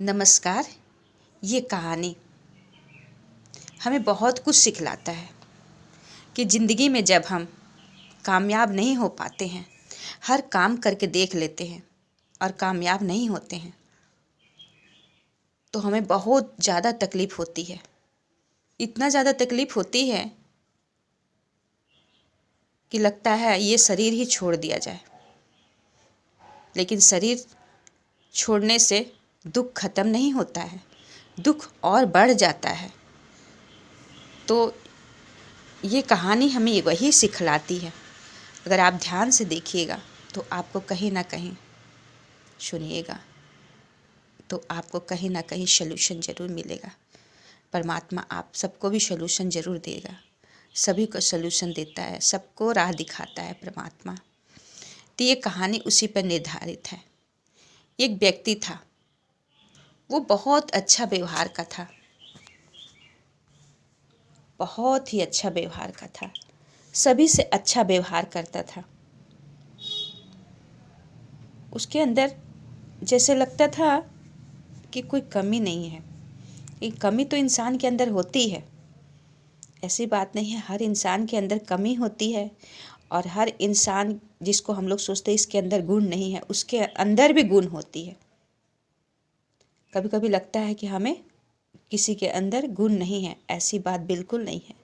नमस्कार। ये कहानी हमें बहुत कुछ सिखलाता है कि ज़िंदगी में जब हम कामयाब नहीं हो पाते हैं, हर काम करके देख लेते हैं और कामयाब नहीं होते हैं, तो हमें बहुत ज़्यादा तकलीफ़ होती है। इतना ज़्यादा तकलीफ़ होती है कि लगता है ये शरीर ही छोड़ दिया जाए। लेकिन शरीर छोड़ने से दुख खत्म नहीं होता है, दुख और बढ़ जाता है। तो ये कहानी हमें वही सिखलाती है। अगर आप ध्यान से देखिएगा तो आपको कहीं ना कहीं सुनिएगा तो आपको कहीं ना कहीं सलूशन ज़रूर मिलेगा। परमात्मा आप सबको भी सलूशन ज़रूर देगा, सभी को सलूशन देता है, सबको राह दिखाता है परमात्मा। तो ये कहानी उसी पर निर्धारित है। एक व्यक्ति था, वो बहुत अच्छा व्यवहार का था, बहुत ही अच्छा व्यवहार का था, सभी से अच्छा व्यवहार करता था। उसके अंदर जैसे लगता था कि कोई कमी नहीं है। एक कमी तो इंसान के अंदर होती है, ऐसी बात नहीं है, हर इंसान के अंदर कमी होती है। और हर इंसान जिसको हम लोग सोचते हैं इसके अंदर गुण नहीं है, उसके अंदर भी गुण होती है। कभी कभी लगता है कि हमें किसी के अंदर गुण नहीं है, ऐसी बात बिल्कुल नहीं है।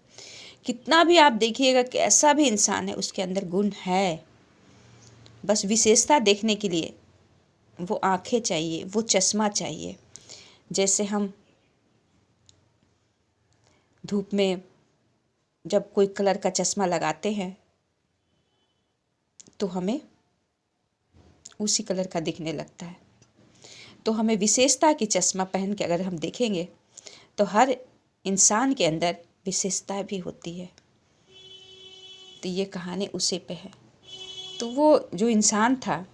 कितना भी आप देखिएगा कैसा भी इंसान है, उसके अंदर गुण है। बस विशेषता देखने के लिए वो आँखें चाहिए, वो चश्मा चाहिए। जैसे हम धूप में जब कोई कलर का चश्मा लगाते हैं तो हमें उसी कलर का दिखने लगता है। तो हमें विशेषता की चश्मा पहन के अगर हम देखेंगे तो हर इंसान के अंदर विशेषता भी होती है। तो ये कहानी उसी पे है। तो वो जो इंसान था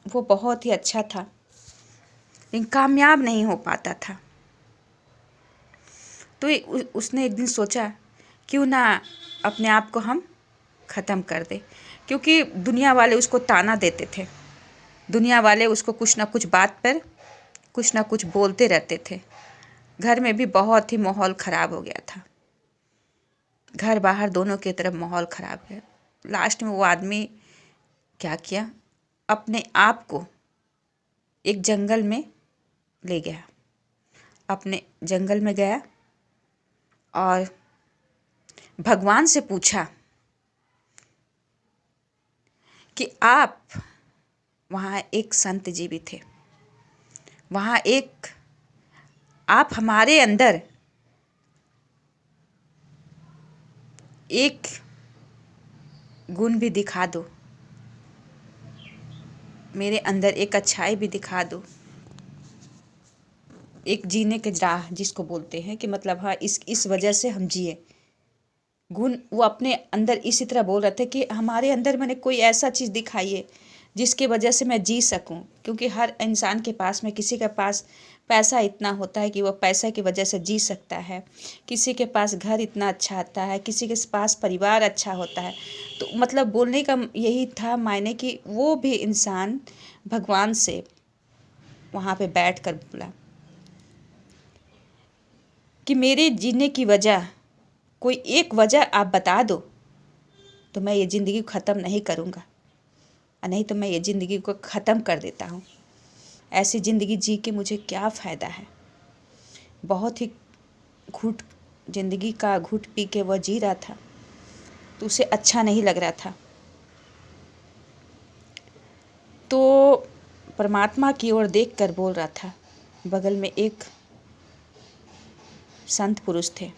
वो बहुत ही अच्छा था, लेकिन कामयाब नहीं हो पाता था। तो उसने एक दिन सोचा क्यों ना अपने आप को हम ख़त्म कर दे, क्योंकि दुनिया वाले उसको ताना देते थे, दुनिया वाले उसको कुछ ना कुछ बात पर कुछ ना कुछ बोलते रहते थे। घर में भी बहुत ही माहौल ख़राब हो गया था, घर बाहर दोनों की तरफ माहौल ख़राब है। लास्ट में वो आदमी क्या किया, अपने आप को एक जंगल में ले गया, अपने जंगल में गया और भगवान से पूछा कि आप, वहाँ एक संत जी भी थे, वहाँ एक, आप हमारे अंदर एक गुण भी दिखा दो, मेरे अंदर एक अच्छाई भी दिखा दो, एक जीने के राह जिसको बोलते हैं कि मतलब हाँ इस वजह से हम जिए। गुण वो अपने अंदर इसी तरह बोल रहे थे कि हमारे अंदर मैंने कोई ऐसा चीज़ दिखाइए जिसकी वजह से मैं जी सकूं। क्योंकि हर इंसान के पास में, किसी के पास पैसा इतना होता है कि वो पैसा की वजह से जी सकता है, किसी के पास घर इतना अच्छा आता है, किसी के पास परिवार अच्छा होता है। तो मतलब बोलने का यही था मायने कि वो भी इंसान भगवान से वहाँ पे बैठ कर बोला कि मेरे जीने की वजह, कोई एक वजह आप बता दो तो मैं ये ज़िंदगी को ख़त्म नहीं करूँगा, और नहीं तो मैं ये ज़िंदगी को ख़त्म कर देता हूँ। ऐसी ज़िंदगी जी के मुझे क्या फ़ायदा है। बहुत ही घुट ज़िंदगी का घुट पी के वह जी रहा था, तो उसे अच्छा नहीं लग रहा था। तो परमात्मा की ओर देख कर बोल रहा था। बगल में एक संत पुरुष थे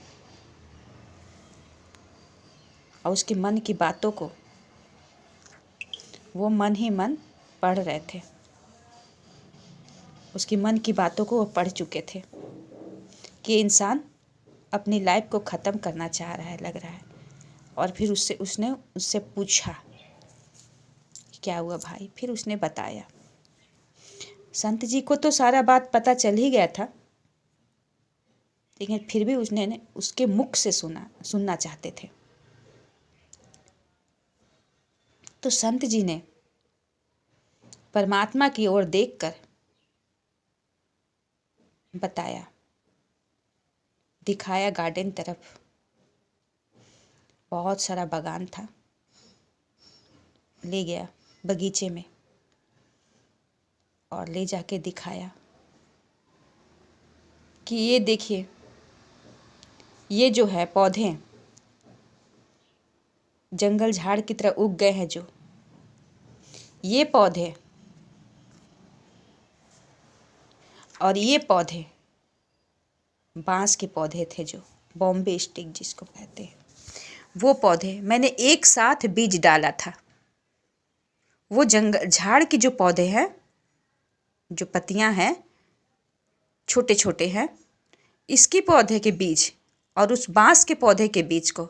और उसके मन की बातों को वो मन ही मन पढ़ रहे थे, उसकी मन की बातों को वो पढ़ चुके थे कि इंसान अपनी लाइफ को ख़त्म करना चाह रहा है, लग रहा है। और फिर उसने उससे पूछा क्या हुआ भाई, फिर उसने बताया। संत जी को तो सारा बात पता चल ही गया था, लेकिन फिर भी उसने उसके मुख से सुनना चाहते थे। तो संत जी ने परमात्मा की ओर देखकर बताया, दिखाया गार्डन तरफ। बहुत सारा बागान था, ले गया बगीचे में और ले जाके दिखाया कि ये देखिए, ये जो है पौधे जंगल झाड़ की तरह उग गए हैं, जो ये पौधे और ये पौधे बांस के पौधे थे, जो बॉम्बे स्टिक जिसको कहते हैं, वो पौधे मैंने एक साथ बीज डाला था। वो जंगल झाड़ के जो पौधे हैं, जो पत्तियां हैं, छोटे छोटे हैं, इसकी पौधे के बीज और उस बांस के पौधे के बीज को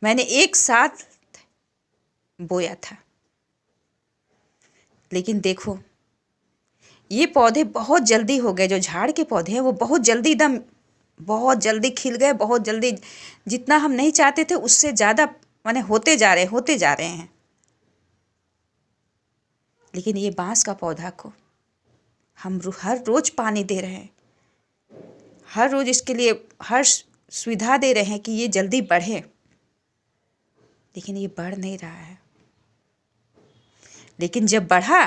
मैंने एक साथ बोया था। लेकिन देखो, ये पौधे बहुत जल्दी हो गए। जो झाड़ के पौधे हैं वो बहुत जल्दी खिल गए, बहुत जल्दी, जितना हम नहीं चाहते थे उससे ज़्यादा माने होते जा रहे हैं। लेकिन ये बांस का पौधा को हम हर रोज़ पानी दे रहे हैं, हर रोज़ इसके लिए हर सुविधा दे रहे हैं कि ये जल्दी बढ़े, लेकिन ये बढ़ नहीं रहा है। लेकिन जब बढ़ा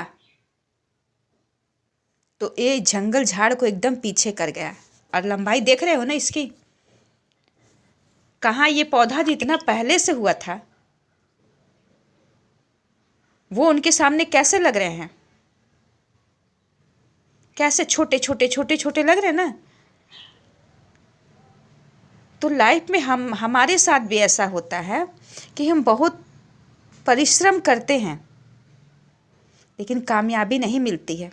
तो ये जंगल झाड़ को एकदम पीछे कर गया। और लंबाई देख रहे हो ना इसकी, कहाँ ये पौधा जितना पहले से हुआ था वो उनके सामने कैसे लग रहे हैं, कैसे छोटे छोटे लग रहे हैं ना। तो लाइफ में हमारे साथ भी ऐसा होता है कि हम बहुत परिश्रम करते हैं लेकिन कामयाबी नहीं मिलती है।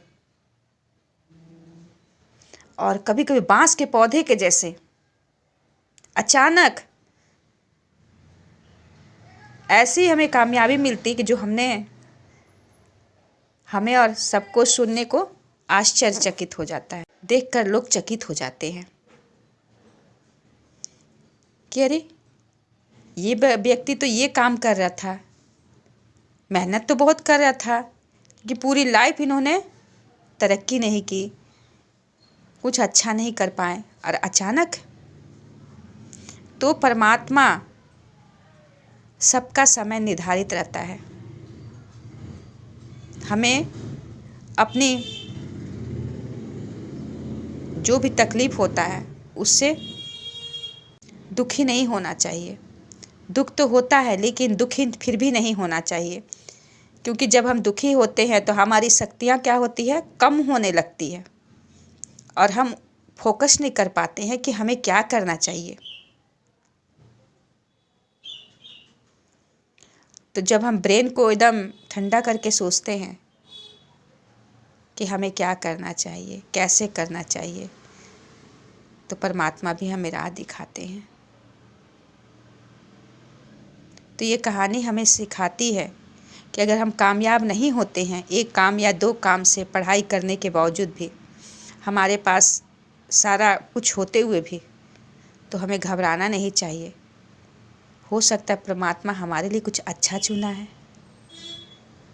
और कभी कभी बांस के पौधे के जैसे अचानक ऐसी हमें कामयाबी मिलती कि जो हमें और सबको सुनने को आश्चर्यचकित हो जाता है, देखकर लोग चकित हो जाते हैं कि अरे ये व्यक्ति तो ये काम कर रहा था, मेहनत तो बहुत कर रहा था कि पूरी लाइफ इन्होंने तरक्की नहीं की, कुछ अच्छा नहीं कर पाए। और अचानक तो परमात्मा, सबका समय निर्धारित रहता है। हमें अपनी जो भी तकलीफ़ होता है उससे दुखी नहीं होना चाहिए। दुख तो होता है लेकिन दुखी फिर भी नहीं होना चाहिए, क्योंकि जब हम दुखी होते हैं तो हमारी शक्तियाँ क्या होती है, कम होने लगती है और हम फोकस नहीं कर पाते हैं कि हमें क्या करना चाहिए। तो जब हम ब्रेन को एकदम ठंडा करके सोचते हैं कि हमें क्या करना चाहिए, कैसे करना चाहिए, तो परमात्मा भी हमें राह दिखाते हैं। तो ये कहानी हमें सिखाती है कि अगर हम कामयाब नहीं होते हैं, एक काम या दो काम से पढ़ाई करने के बावजूद भी, हमारे पास सारा कुछ होते हुए भी, तो हमें घबराना नहीं चाहिए। हो सकता है परमात्मा हमारे लिए कुछ अच्छा चुना है,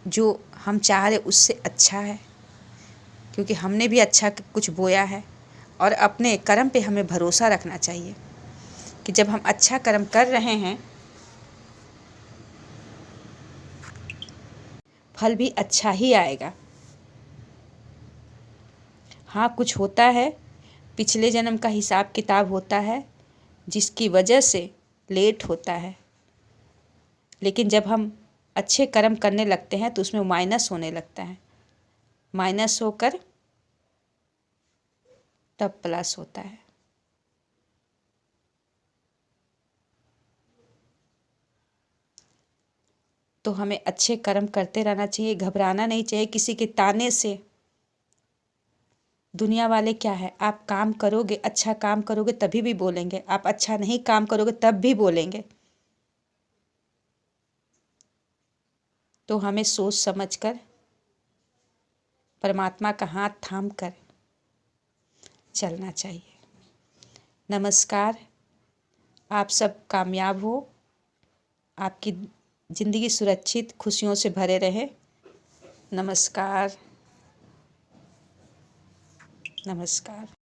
जो हम चाह रहे उससे अच्छा है, क्योंकि हमने भी अच्छा कुछ बोया है। और अपने कर्म पे हमें भरोसा रखना चाहिए कि जब हम अच्छा कर्म कर रहे हैं फल भी अच्छा ही आएगा। हाँ, कुछ होता है, पिछले जन्म का हिसाब किताब होता है जिसकी वजह से लेट होता है, लेकिन जब हम अच्छे कर्म करने लगते हैं तो उसमें माइनस होने लगता है, माइनस होकर तब प्लस होता है। तो हमें अच्छे कर्म करते रहना चाहिए, घबराना नहीं चाहिए किसी के ताने से। दुनिया वाले क्या है, आप काम करोगे, अच्छा काम करोगे तभी भी बोलेंगे, आप अच्छा नहीं काम करोगे तब भी बोलेंगे। तो हमें सोच समझकर परमात्मा का हाथ थाम कर चलना चाहिए। नमस्कार, आप सब कामयाब हो, आपकी ज़िंदगी सुरक्षित खुशियों से भरे रहे। नमस्कार। नमस्कार।